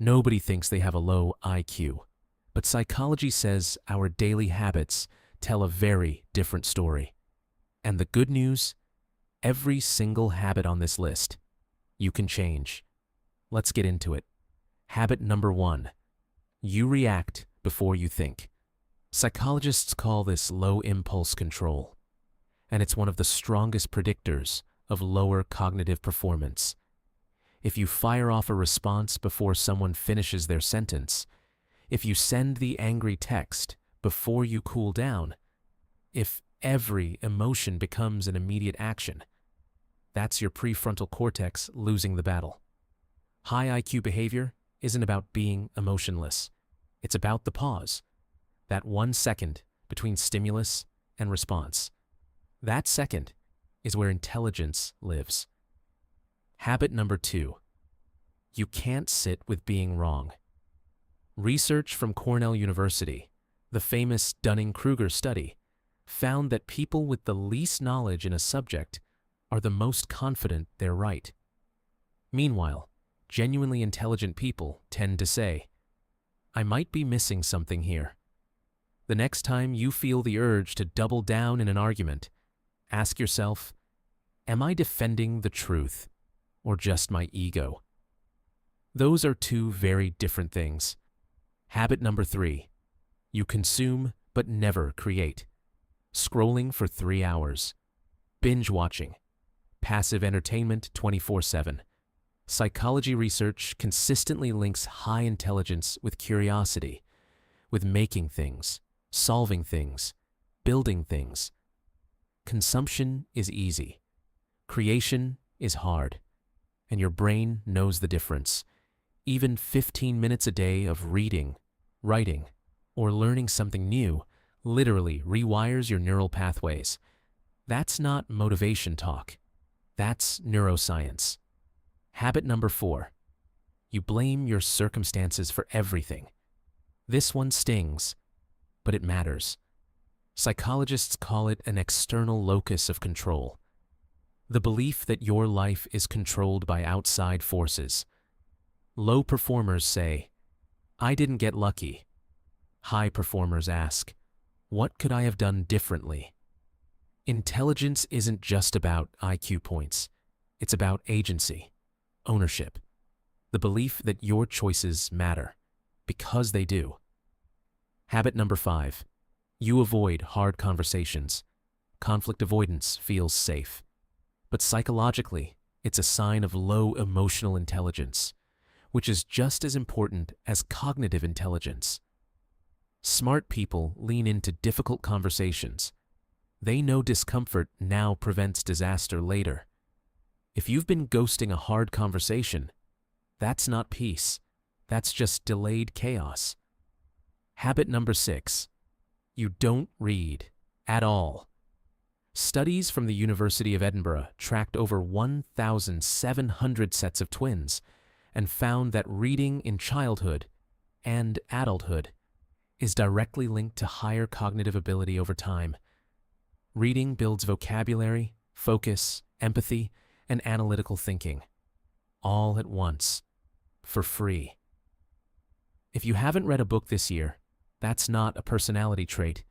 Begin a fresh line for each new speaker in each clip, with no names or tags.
Nobody thinks they have a low IQ, but psychology says our daily habits tell a very different story. And the good news, every single habit on this list, you can change. Let's get into it. Habit number 1. You react before you think. Psychologists call this low impulse control, and it's one of the strongest predictors of lower cognitive performance. If you fire off a response before someone finishes their sentence, if you send the angry text before you cool down, if every emotion becomes an immediate action, that's your prefrontal cortex losing the battle. High IQ behavior isn't about being emotionless. It's about the pause, that 1 second between stimulus and response. That second is where intelligence lives. Habit number 2. You can't sit with being wrong. Research from Cornell University, the famous Dunning-Kruger study, found that people with the least knowledge in a subject are the most confident they're right. Meanwhile, genuinely intelligent people tend to say, "I might be missing something here." The next time you feel the urge to double down in an argument, ask yourself, am I defending the truth or just my ego? Those are two very different things. Habit number 3. You consume but never create. Scrolling for 3 hours. Binge watching. Passive entertainment 24/7. Psychology research consistently links high intelligence with curiosity, with making things, solving things, building things. Consumption is easy. Creation is hard. And your brain knows the difference. Even 15 minutes a day of reading, writing, or learning something new literally rewires your neural pathways. That's not motivation talk. That's neuroscience. Habit number 4. You blame your circumstances for everything. This one stings, but it matters. Psychologists call it an external locus of control. The belief that your life is controlled by outside forces. Low performers say, "I didn't get lucky." High performers ask, "What could I have done differently?" Intelligence isn't just about IQ points. It's about agency, ownership, the belief that your choices matter, because they do. Habit number 5. You avoid hard conversations. Conflict avoidance feels safe. But psychologically, it's a sign of low emotional intelligence, which is just as important as cognitive intelligence. Smart people lean into difficult conversations. They know discomfort now prevents disaster later. If you've been ghosting a hard conversation, that's not peace. That's just delayed chaos. Habit number 6. You don't read at all. Studies from the University of Edinburgh tracked over 1,700 sets of twins and found that reading in childhood and adulthood is directly linked to higher cognitive ability over time. Reading builds vocabulary, focus, empathy, and analytical thinking, all at once, for free. If you haven't read a book this year, that's not a personality trait.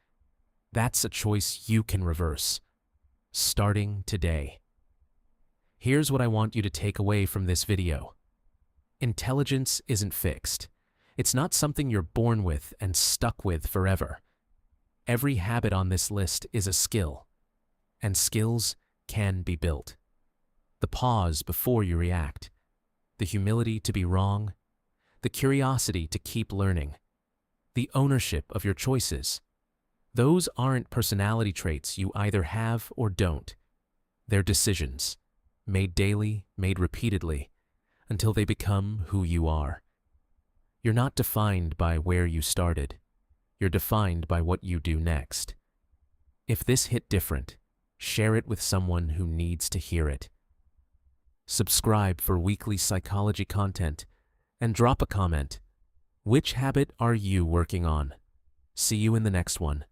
That's a choice you can reverse, starting today. Here's what I want you to take away from this video. Intelligence isn't fixed. It's not something you're born with and stuck with forever. Every habit on this list is a skill, and skills can be built. The pause before you react, the humility to be wrong, the curiosity to keep learning, the ownership of your choices. Those aren't personality traits you either have or don't. They're decisions, made daily, made repeatedly, until they become who you are. You're not defined by where you started. You're defined by what you do next. If this hit different, share it with someone who needs to hear it. Subscribe for weekly psychology content and drop a comment. Which habit are you working on? See you in the next one.